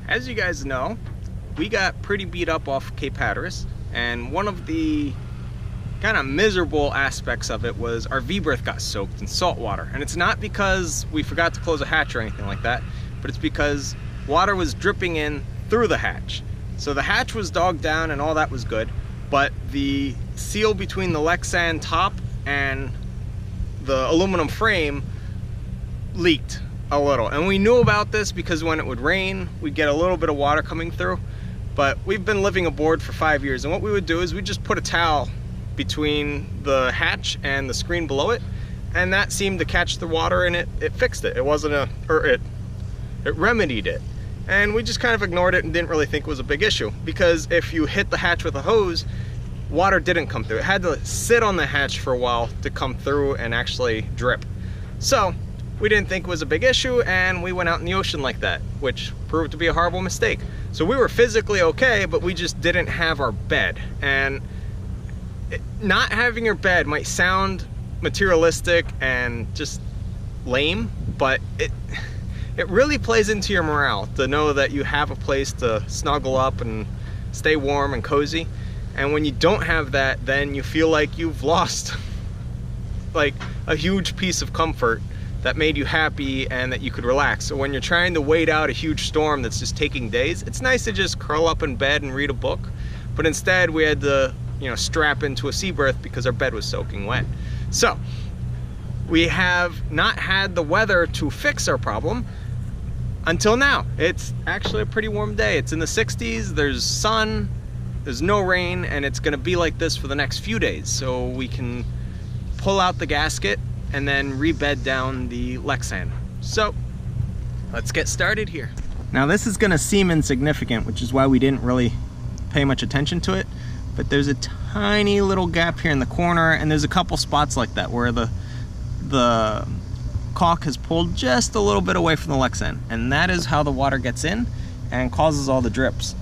As you guys know, we got pretty beat up off Cape Hatteras, and one of the kind of miserable aspects of it was our V-berth got soaked in salt water. And it's not because we forgot to close a hatch or anything like that, but it's because water was dripping in through the hatch. So the hatch was dogged down and all that was good, but the seal between the Lexan top and the aluminum frame leaked a little. And we knew about this because when it would rain, we'd get a little bit of water coming through. But we've been living aboard for 5 years, and what we would do is we'd just put a towel between the hatch and the screen below it, and that seemed to catch the water, and it fixed it. It wasn't it remedied it. And we just kind of ignored it and didn't really think it was a big issue, because if you hit the hatch with a hose, water didn't come through. It had to sit on the hatch for a while to come through and actually drip. So we didn't think it was a big issue, and we went out in the ocean like that, which proved to be a horrible mistake. So we were physically okay, but we just didn't have our bed. And not having your bed might sound materialistic and just lame, but it really plays into your morale to know that you have a place to snuggle up and stay warm and cozy. And when you don't have that, then you feel like you've lost like a huge piece of comfort that made you happy and that you could relax. So when you're trying to wait out a huge storm that's just taking days, it's nice to just curl up in bed and read a book. But instead we had to, strap into a sea berth because our bed was soaking wet. So we have not had the weather to fix our problem until now. It's actually a pretty warm day. It's in the 60s, there's sun, there's no rain, and it's gonna be like this for the next few days. So we can pull out the gasket and then rebed down the Lexan. So let's get started here. Now this is gonna seem insignificant, which is why we didn't really pay much attention to it, but there's a tiny little gap here in the corner, and there's a couple spots like that where the caulk has pulled just a little bit away from the Lexan, and that is how the water gets in and causes all the drips.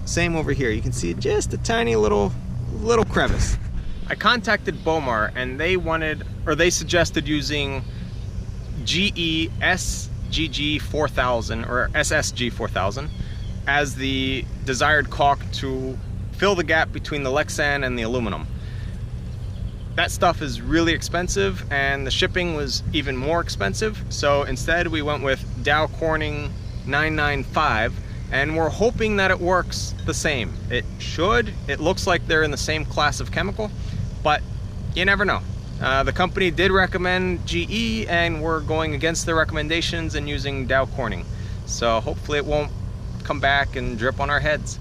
Same over here, you can see just a tiny little crevice. I contacted Bomar, and they suggested using GE SGG 4000 or SSG 4000 as the desired caulk to fill the gap between the Lexan and the aluminum. That stuff is really expensive, and the shipping was even more expensive. So instead we went with Dow Corning 995, and we're hoping that it works the same. It should. It looks like they're in the same class of chemical, but you never know. The company did recommend GE, and we're going against their recommendations and using Dow Corning. So hopefully it won't come back and drip on our heads.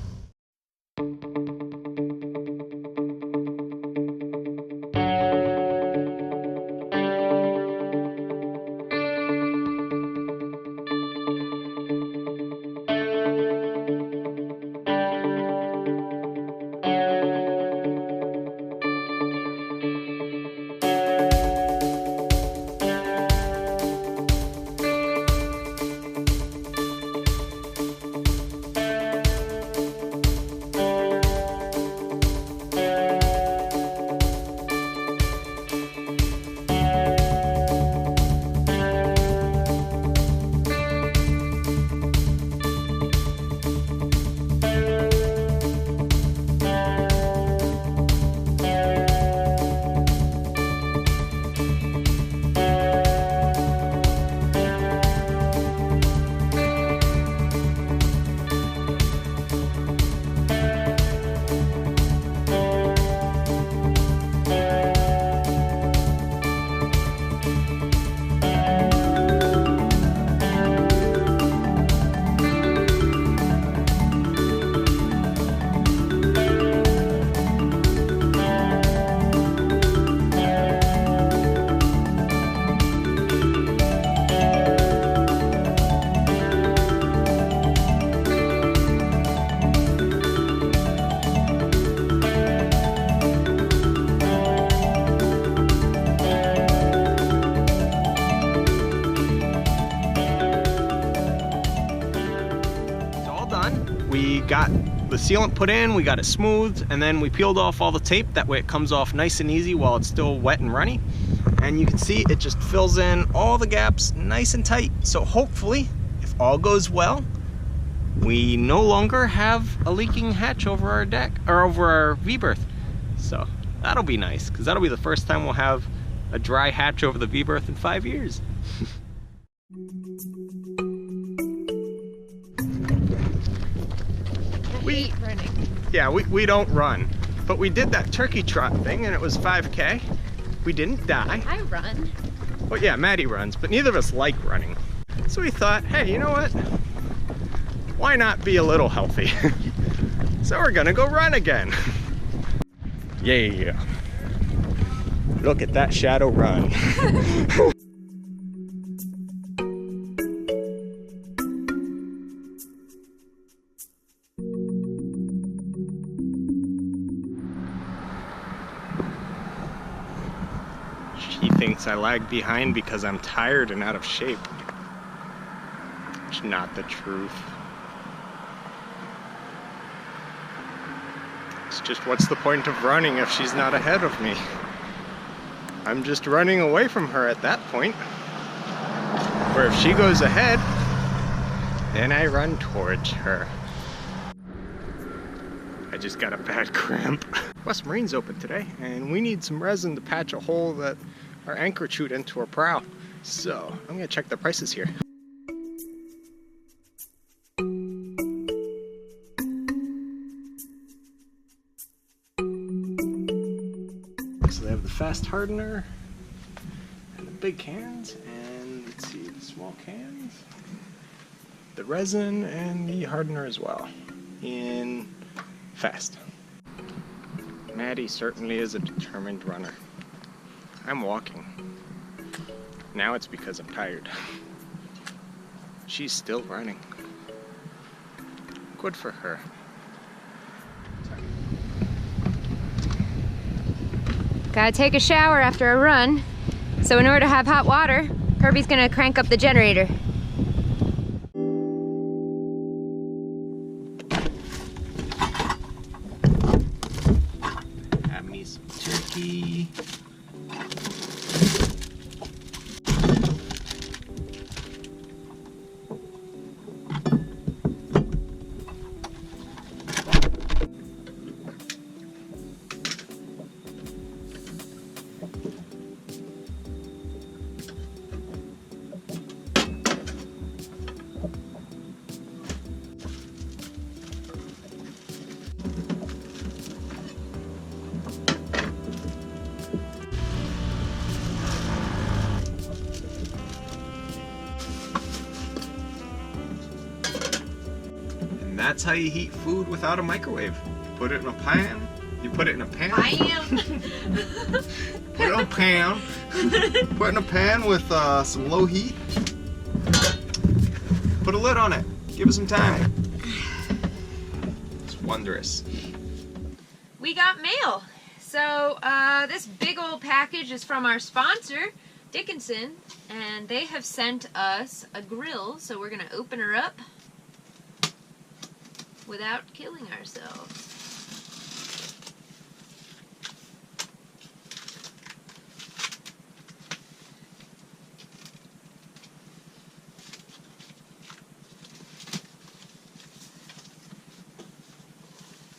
got the sealant put in, we got it smoothed, and then we peeled off all the tape. That way it comes off nice and easy while it's still wet and runny. And you can see it just fills in all the gaps nice and tight. So hopefully, if all goes well, we no longer have a leaking hatch over our deck, or over our V-berth. So that'll be nice, because that'll be the first time we'll have a dry hatch over the V-berth in 5 years. Yeah, we don't run, but we did that turkey trot thing and it was 5K. We didn't die. I run. Well, yeah, Maddie runs, but neither of us like running. So we thought, hey, you know what? Why not be a little healthy? So we're gonna go run again. Yeah. Look at that shadow run. She thinks I lag behind because I'm tired and out of shape. It's not the truth. It's just, what's the point of running if she's not ahead of me? I'm just running away from her at that point. Or if she goes ahead, then I run towards her. I just got a bad cramp. West Marine's open today, and we need some resin to patch a hole that our anchor chewed into our prow. So I'm gonna check the prices here. So they have the fast hardener and the big cans, and let's see, the small cans, the resin and the hardener as well in fast. Maddie certainly is a determined runner. I'm walking. Now it's because I'm tired. She's still running. Good for her. Gotta take a shower after a run. So in order to have hot water, Herby's gonna crank up the generator. Have me some turkey. That's how you heat food without a microwave. You put it in a pan. You put it in a pan. I am. Put it in a pan. Put it in a pan with some low heat. Put a lid on it. Give it some time. It's wondrous. We got mail. So this big old package is from our sponsor, Dickinson, and they have sent us a grill. So we're gonna open her up without killing ourselves.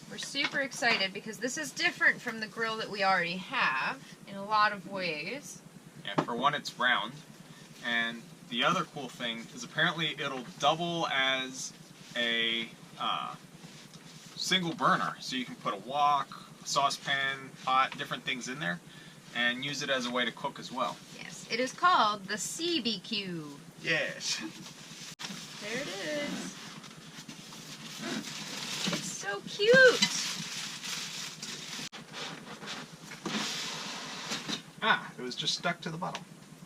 We're super excited because this is different from the grill that we already have in a lot of ways. Yeah, for one, it's round, and the other cool thing is apparently it'll double as a single burner, so you can put a wok, a saucepan, pot, different things in there, and use it as a way to cook as well. Yes, it is called the SeaBQ. Yes. There it is. It's so cute. Ah, it was just stuck to the bottom.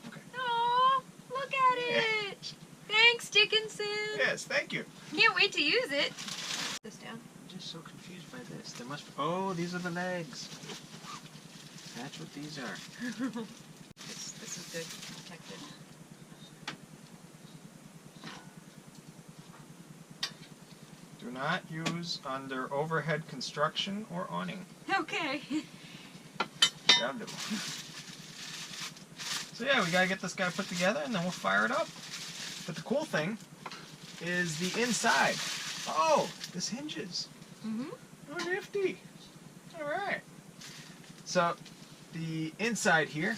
Okay. Oh, look at it. Thanks, Dickinson. Yes, thank you. Can't wait to use it. This down. I'm just so confused by this. There must be... Oh, these are the legs. That's what these are. This is good. Protected. Do not use under overhead construction or awning. Okay. Grabbed it. So yeah, we gotta get this guy put together and then we'll fire it up. But the cool thing is the inside. Oh, this hinges. Mm-hmm. Oh, nifty. All right. So the inside here,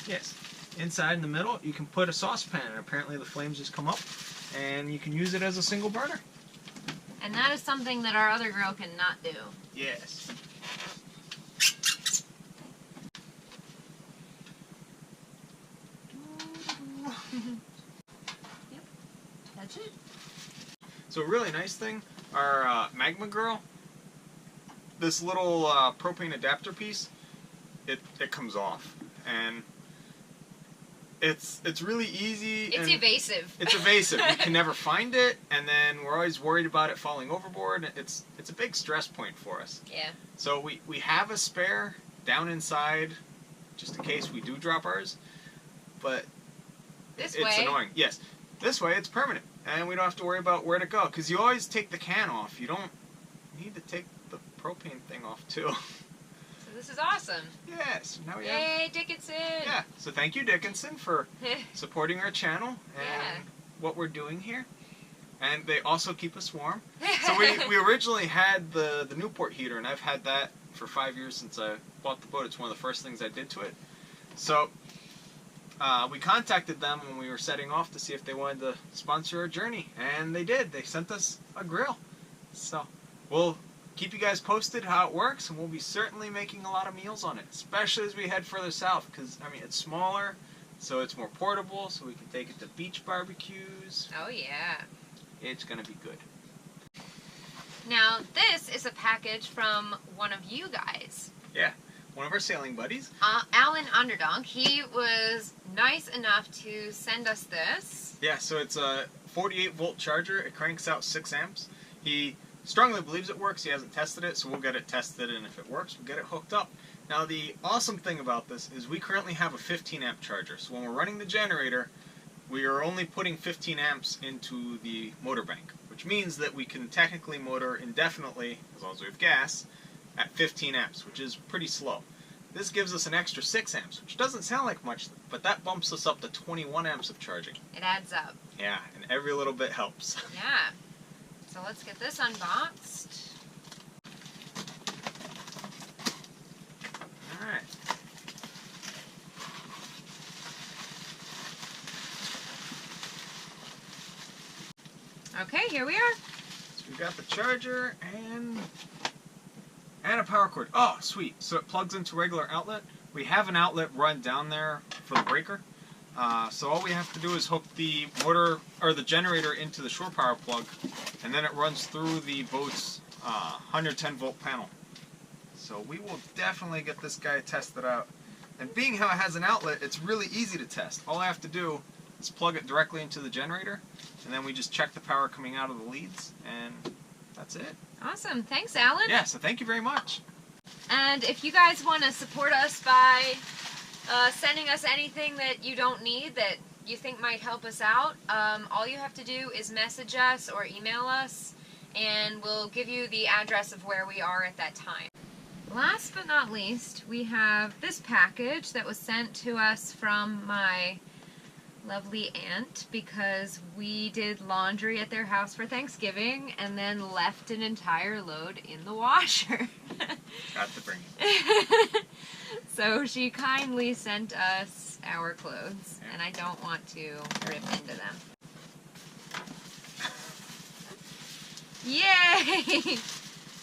yes, inside in the middle, you can put a saucepan, and apparently the flames just come up, and you can use it as a single burner. And that is something that our other grill cannot do. Yes. Yep, that's it. So a really nice thing, our Magma Grill, this little propane adapter piece, it comes off, and it's really easy. It's and evasive. It's evasive. You can never find it, and then we're always worried about it falling overboard. It's a big stress point for us. Yeah. So we have a spare down inside, just in case we do drop ours, but This it's way. annoying. Yes, this way it's permanent, and we don't have to worry about where to go, because you always take the can off. You don't need to take the propane thing off too. So this is awesome. Yes, now we have. Yay, Dickinson! Yeah, so thank you, Dickinson, for supporting our channel and Yeah. what we're doing here. And they also keep us warm. So we originally had the Newport heater, and I've had that for 5 years since I bought the boat. It's one of the first things I did to it. So we contacted them when we were setting off to see if they wanted to sponsor our journey, and they did. They sent us a grill. So we'll keep you guys posted how it works, and we'll be certainly making a lot of meals on it, especially as we head further south, because I mean it's smaller, so it's more portable, so we can take it to beach barbecues. Oh yeah. It's gonna be good. Now this is a package from one of you guys. Yeah, one of our sailing buddies. Alan Underdog. He was nice enough to send us this. Yeah, so it's a 48-volt charger. It cranks out 6 amps. He strongly believes it works. He hasn't tested it, so we'll get it tested, and if it works, we'll get it hooked up. Now, the awesome thing about this is we currently have a 15-amp charger. So when we're running the generator, we are only putting 15 amps into the motor bank, which means that we can technically motor indefinitely, as long as we have gas, at 15 amps, which is pretty slow. This gives us an extra 6 amps, which doesn't sound like much, but that bumps us up to 21 amps of charging. It adds up. Yeah, and every little bit helps. Yeah. So let's get this unboxed. Alright. Okay, here we are. So we got the charger and a power cord. Oh, sweet. So it plugs into regular outlet. We have an outlet run down there for the breaker. So all we have to do is hook the motor or the generator into the shore power plug, and then it runs through the boat's 110 volt panel. So we will definitely get this guy tested out. And being how it has an outlet, it's really easy to test. All I have to do is plug it directly into the generator, and then we just check the power coming out of the leads, and that's it. Awesome. Thanks, Alan. Yeah, so thank you very much. And if you guys want to support us by sending us anything that you don't need that you think might help us out, all you have to do is message us or email us, and we'll give you the address of where we are at that time. Last but not least, we have this package that was sent to us from my lovely aunt, because we did laundry at their house for Thanksgiving and then left an entire load in the washer. Got to bring it. So she kindly sent us our clothes, and I don't want to rip into them. Yay!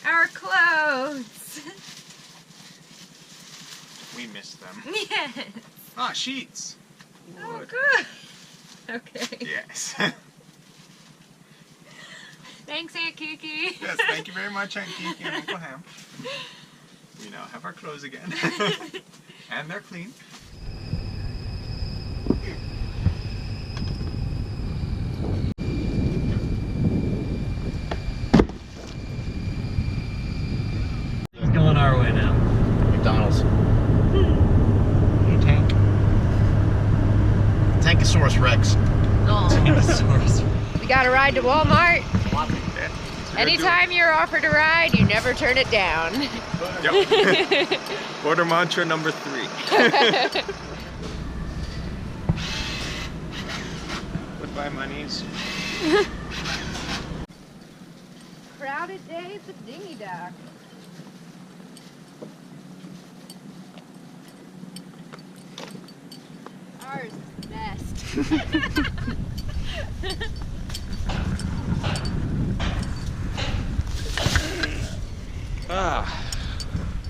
Our clothes! We missed them. Yes! Ah, sheets. Oh, Wood. good. Okay. Yes. Thanks, Aunt Kiki. Yes, thank you very much, Aunt Kiki and Uncle Ham. We now have our clothes again. And they're clean. It's going our way now. McDonald's. Hey, Tank. Tankosaurus Rex. We got a ride to Walmart. Yeah. So Anytime you're offered a ride, you never turn it down. Yep. Border mantra number 3. Goodbye, monies. Crowded day at the dinghy dock. Ours is the best.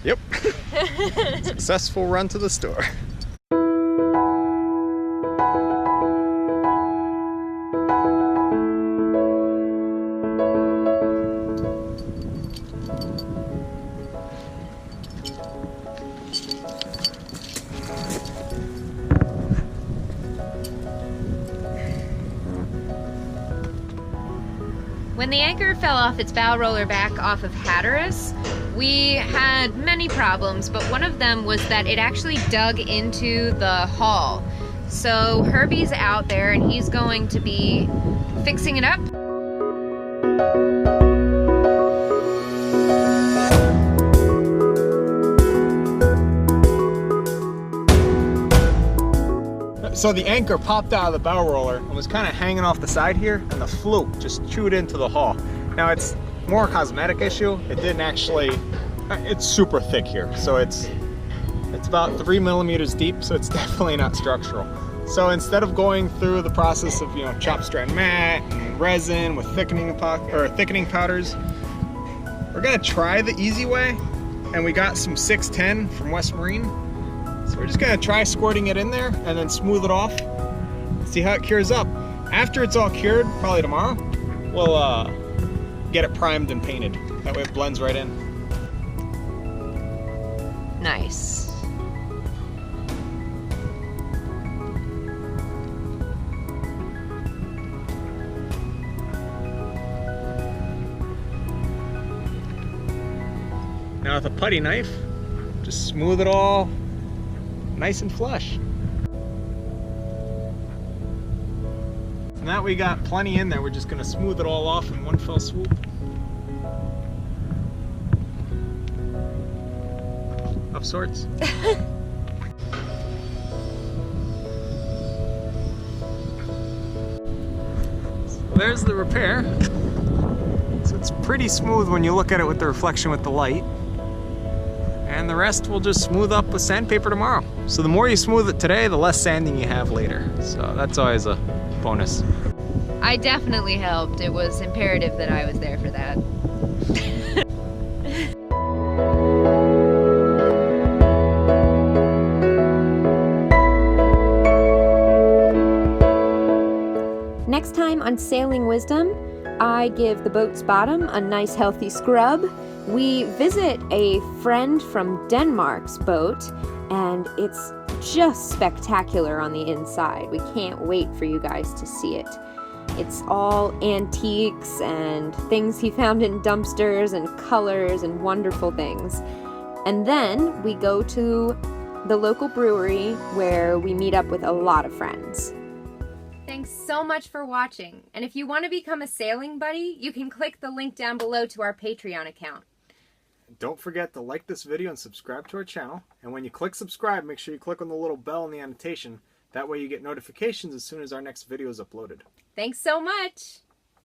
Yep. Successful run to the store. When the anchor fell off its bow roller back off of Hatteras, we had many problems, but one of them was that it actually dug into the hull. So Herby's out there and he's going to be fixing it up. So the anchor popped out of the bow roller and was kind of hanging off the side here, and the fluke just chewed into the hull. Now it's more a cosmetic issue. It didn't actually, it's super thick here. So it's about 3 millimeters deep, so it's definitely not structural. So instead of going through the process of, chop strand mat and resin with thickening powders, we're gonna try the easy way. And we got some 610 from West Marine. So we're just gonna try squirting it in there and then smooth it off, see how it cures up. After it's all cured, probably tomorrow, we'll get it primed and painted. That way it blends right in. Nice. Now with a putty knife, just smooth it all nice and flush. Now we got plenty in there, we're just gonna smooth it all off in one fell swoop. Of sorts. So there's the repair. So it's pretty smooth when you look at it with the reflection with the light. And the rest we'll just smooth up with sandpaper tomorrow. So the more you smooth it today, the less sanding you have later. So that's always a bonus. I definitely helped. It was imperative that I was there for that. Next time on Sailing Wisdom, I give the boat's bottom a nice healthy scrub. We visit a friend from Denmark's boat, and it's just spectacular on the inside. We can't wait for you guys to see it. It's all antiques and things he found in dumpsters and colors and wonderful things. And then we go to the local brewery where we meet up with a lot of friends. Thanks so much for watching. And if you want to become a sailing buddy, you can click the link down below to our Patreon account. Don't forget to like this video and subscribe to our channel. And when you click subscribe, make sure you click on the little bell in the annotation. That way you get notifications as soon as our next video is uploaded. Thanks so much.